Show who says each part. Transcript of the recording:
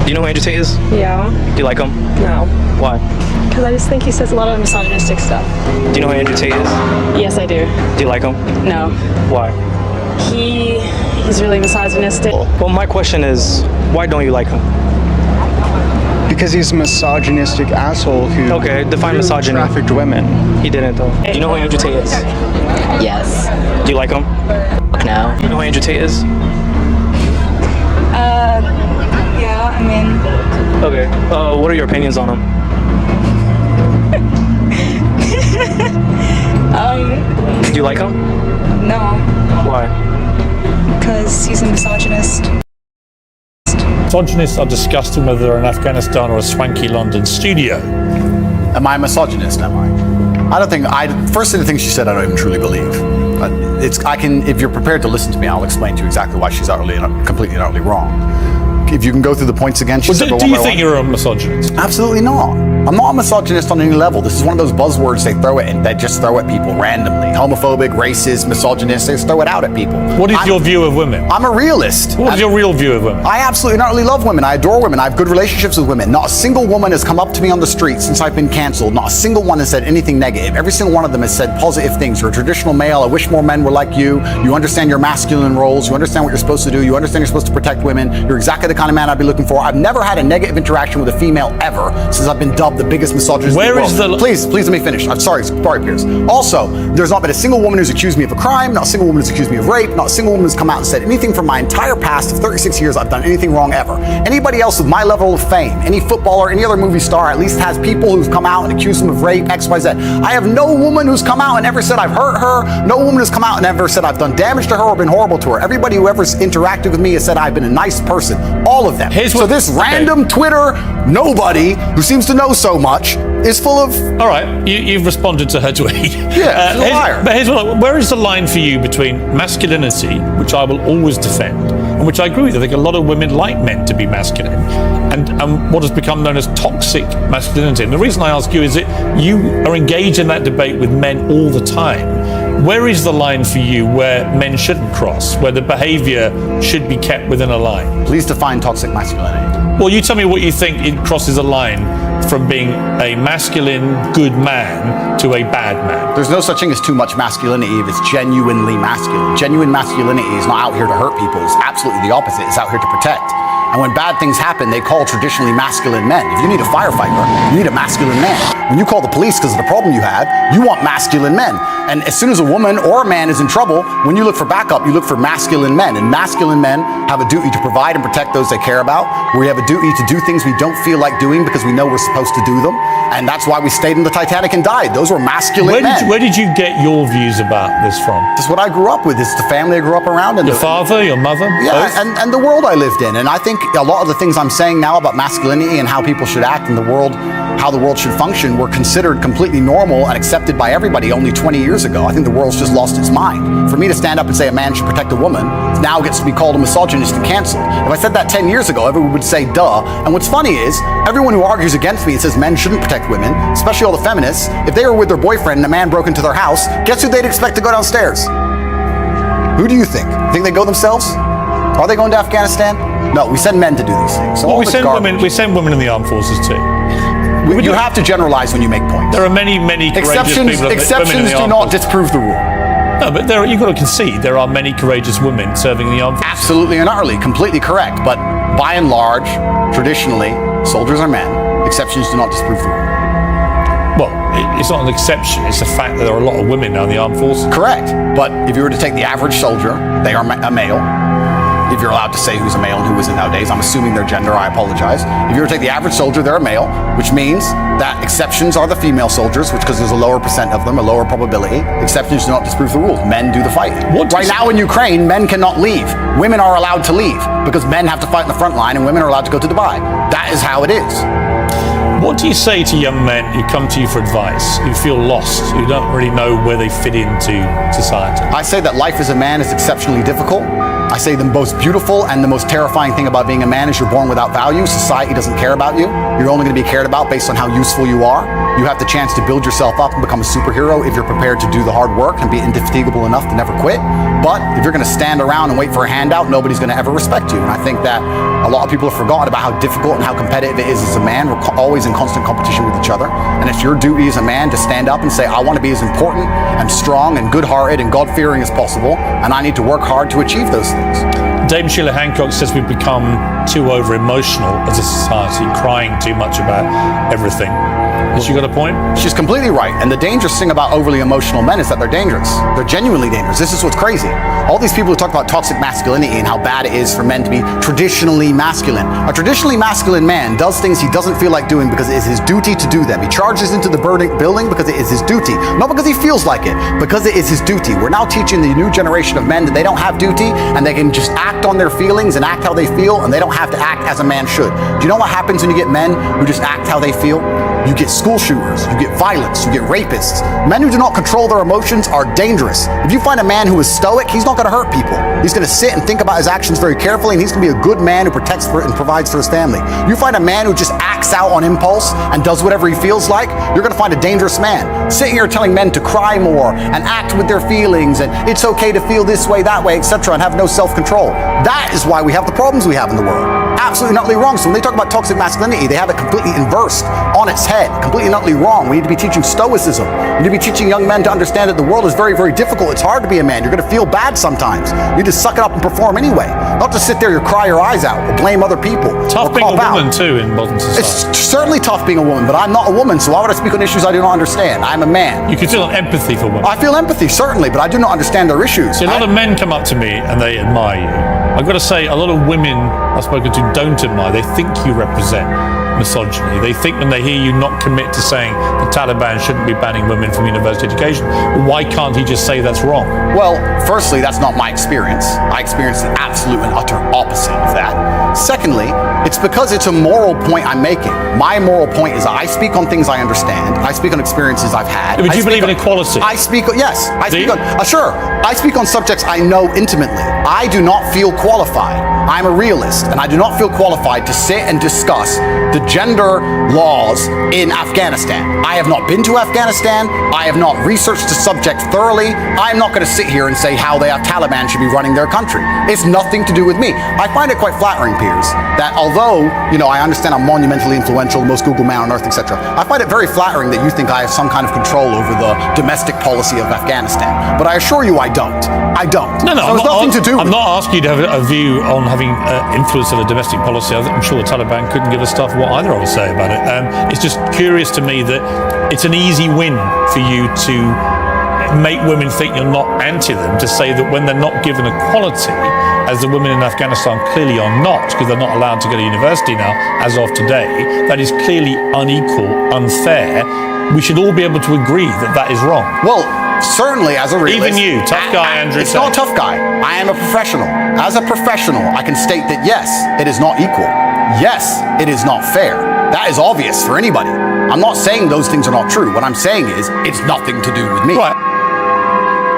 Speaker 1: Do you know who Andrew Tate is?
Speaker 2: Yeah.
Speaker 1: Do you like him?
Speaker 2: No.
Speaker 1: Why?
Speaker 2: Because I just think he says a lot of misogynistic stuff.
Speaker 1: Do you know who Andrew Tate is?
Speaker 2: Yes, I do.
Speaker 1: Do you like him?
Speaker 2: No.
Speaker 1: Why?
Speaker 2: He's really misogynistic.
Speaker 1: Well, my question is, why don't you like him?
Speaker 3: Because he's a misogynistic asshole who
Speaker 1: define misogyny.
Speaker 3: trafficked women.
Speaker 1: He didn't though. Do you know who Andrew Tate is?
Speaker 4: Yes.
Speaker 1: Do you like him?
Speaker 4: No.
Speaker 1: Do you know who Andrew Tate is?
Speaker 2: Yeah, I mean...
Speaker 1: Okay. What are your opinions on him? Do you like him?
Speaker 2: No.
Speaker 1: Why?
Speaker 2: Because he's a misogynist.
Speaker 5: Misogynists are disgusting whether they're in Afghanistan or a swanky London studio.
Speaker 6: Am I a misogynist? Am I? I don't think. First of the things she said, I don't even truly believe. If you're prepared to listen to me, I'll explain to you exactly why she's completely and utterly wrong. If you can go through the points again, she said.
Speaker 5: Do you think you're a misogynist?
Speaker 6: Absolutely not. I'm not a misogynist on any level. This is one of those buzzwords they throw it and they just throw at people randomly. Homophobic, racist, misogynist, they just throw it out at people.
Speaker 5: What is your view of women?
Speaker 6: I'm a realist.
Speaker 5: What is your real view of women?
Speaker 6: I absolutely not really love women. I adore women. I have good relationships with women. Not a single woman has come up to me on the street since I've been canceled. Not a single one has said anything negative. Every single one of them has said positive things. You're a traditional male. I wish more men were like you. You understand your masculine roles. You understand what you're supposed to do. You understand you're supposed to protect women. You're exactly the kind of man I'd be looking for. I've never had a negative interaction with a female ever since I've been dubbed the biggest misogynist.
Speaker 5: Where is the...
Speaker 6: Please let me finish. I'm sorry, Piers. Also, there's not been a single woman who's accused me of a crime, not a single woman who's accused me of rape, not a single woman who's come out and said anything from my entire past of 36 years I've done anything wrong ever. Anybody else with my level of fame, any footballer, any other movie star, at least has people who've come out and accused them of rape, X, Y, Z. I have no woman who's come out and ever said I've hurt her, no woman who's come out and ever said I've done damage to her or been horrible to her. Everybody who ever interacted with me has said I've been a nice person. All of them. So this random Twitter nobody who seems to know so much is full of...
Speaker 5: All right, you've responded to her tweet.
Speaker 6: Yeah, she's a liar.
Speaker 5: But where is the line for you between masculinity, which I will always defend, and which I agree with? I think a lot of women like men to be masculine, and what has become known as toxic masculinity. And the reason I ask you is that you are engaged in that debate with men all the time. Where is the line for you where men shouldn't cross, where the behavior should be kept within a line?
Speaker 6: Please define toxic masculinity.
Speaker 5: Well, you tell me what you think it crosses a line from being a masculine, good man to a bad man.
Speaker 6: There's no such thing as too much masculinity if it's genuinely masculine. Genuine masculinity is not out here to hurt people. It's absolutely the opposite. It's out here to protect. And when bad things happen, they call traditionally masculine men. If you need a firefighter, you need a masculine man. When you call the police because of the problem you had, you want masculine men. And as soon as a woman or a man is in trouble, when you look for backup, you look for masculine men. And masculine men have a duty to provide and protect those they care about. We have a duty to do things we don't feel like doing because we know we're supposed to do them. And that's why we stayed in the Titanic and died. Those were masculine men.
Speaker 5: Where did you get your views about this from?
Speaker 6: This is what I grew up with. It's the family I grew up around. And
Speaker 5: your father, your mother?
Speaker 6: Yeah, and the world I lived in. And I think a lot of the things I'm saying now about masculinity and how people should act in the world, how the world should function, were considered completely normal and accepted by everybody only 20 years ago. I think the world's just lost its mind. For me to stand up and say a man should protect a woman now gets to be called a misogynist and canceled. If I said that 10 years ago, everyone would say, duh. And what's funny is, everyone who argues against me and says men shouldn't protect women, especially all the feminists, if they were with their boyfriend and a man broke into their house, guess who they'd expect to go downstairs? Who do you think? Think they go themselves? Are they going to Afghanistan? No, we send men to do these things. So
Speaker 5: well, we send women in the armed forces too.
Speaker 6: You have to generalize when you make points.
Speaker 5: There are many courageous people.
Speaker 6: Exceptions do not disprove the rule.
Speaker 5: No, but you've got to concede there are many courageous women serving in the armed forces.
Speaker 6: Absolutely and utterly, completely correct. But by and large, traditionally, soldiers are men. Exceptions do not disprove the rule.
Speaker 5: Well, it's not an exception. It's a fact that there are a lot of women now in the armed forces.
Speaker 6: Correct. But if you were to take the average soldier, they are a male. If you're allowed to say who's a male and who isn't nowadays, I'm assuming their gender, I apologize. If you were to take the average soldier, they're a male, which means that exceptions are the female soldiers, which because there's a lower percent of them, a lower probability. Exceptions do not disprove the rules. Men do the fighting. Right now in Ukraine, men cannot leave. Women are allowed to leave because men have to fight in the front line and women are allowed to go to Dubai. That is how it is.
Speaker 5: What do you say to young men who come to you for advice, who feel lost, who don't really know where they fit into society?
Speaker 6: I say that life as a man is exceptionally difficult. I say the most beautiful and the most terrifying thing about being a man is you're born without value. Society doesn't care about you. You're only going to be cared about based on how useful you are. You have the chance to build yourself up and become a superhero if you're prepared to do the hard work and be indefatigable enough to never quit. But if you're going to stand around and wait for a handout, nobody's going to ever respect you. And I think that a lot of people have forgotten about how difficult and how competitive it is as a man. We're always in constant competition with each other. And it's your duty as a man to stand up and say, I want to be as important and strong and good-hearted and God-fearing as possible, and I need to work hard to achieve those things.
Speaker 5: Dame Sheila Hancock says we've become too over-emotional as a society, crying too much about everything. Has she got a point?
Speaker 6: She's completely right. And the dangerous thing about overly emotional men is that they're dangerous. They're genuinely dangerous. This is what's crazy. All these people who talk about toxic masculinity and how bad it is for men to be traditionally masculine. A traditionally masculine man does things he doesn't feel like doing because it is his duty to do them. He charges into the building because it is his duty. Not because he feels like it, because it is his duty. We're now teaching the new generation of men that they don't have duty and they can just act on their feelings and act how they feel, and they don't have to act as a man should. Do you know what happens when you get men who just act how they feel? You get school shooters, you get violence, you get rapists. Men who do not control their emotions are dangerous. If you find a man who is stoic, he's not going to hurt people. He's going to sit and think about his actions very carefully, and he's going to be a good man who protects and provides for his family. You find a man who just acts out on impulse and does whatever he feels like, you're going to find a dangerous man. Sitting here telling men to cry more and act with their feelings and it's okay to feel this way, that way, etc., and have no self-control. That is why we have the problems we have in the world. Absolutely and utterly wrong. So when they talk about toxic masculinity, they have it completely inversed on its head, completely and utterly wrong. We need to be teaching stoicism. We need to be teaching young men to understand that the world is very, very difficult. It's hard to be a man. You're going to feel bad sometimes. You need to suck it up and perform anyway. Not to sit there and cry your eyes out or blame other people.
Speaker 5: Tough being a woman too in modern society.
Speaker 6: It's certainly tough being a woman, but I'm not a woman, so why would I speak on issues I do not understand? I'm a man.
Speaker 5: You can feel empathy for women.
Speaker 6: I feel empathy, certainly, but I do not understand their issues.
Speaker 5: See, a lot of men come up to me and they admire you. I've got to say, a lot of women I've spoken to don't admire. They think you represent misogyny. They think when they hear you not commit to saying the Taliban shouldn't be banning women from university education, why can't he just say that's wrong?
Speaker 6: Well, firstly, that's not my experience. I experience the absolute and utter opposite of that. Secondly, it's because it's a moral point I'm making. My moral point is I speak on things I understand. I speak on experiences I've had.
Speaker 5: But do you believe in equality?
Speaker 6: I speak, yes. I
Speaker 5: do
Speaker 6: speak
Speaker 5: you?
Speaker 6: on, sure. I speak on subjects I know intimately. I do not feel qualified. I'm a realist, and I do not feel qualified to sit and discuss the gender laws in Afghanistan. I have not been to Afghanistan. I have not researched the subject thoroughly. I'm not going to sit here and say how the Taliban should be running their country. It's nothing to do with me. I find it quite flattering, Piers, that although, I understand I'm monumentally influential, the most Google man on earth, etc., I find it very flattering that you think I have some kind of control over the domestic policy of Afghanistan. But I assure you I don't. I don't.
Speaker 5: No,
Speaker 6: so it's nothing to do with
Speaker 5: I'm not asking you to have a view on having influence on the domestic policy. I'm sure the Taliban couldn't give a stuff what either of us say about it. It's just curious to me that it's an easy win for you to make women think you're not anti them, to say that when they're not given equality, as the women in Afghanistan clearly are not, because they're not allowed to go to university now, as of today, that is clearly unequal, unfair. We should all be able to agree that that is wrong.
Speaker 6: Well, certainly as a realist.
Speaker 5: Even you, tough guy Andrew
Speaker 6: It's not a tough guy. I am a professional. As a professional, I can state that yes, it is not equal. Yes, it is not fair. That is obvious for anybody. I'm not saying those things are not true. What I'm saying is it's nothing to do with me.
Speaker 5: Right.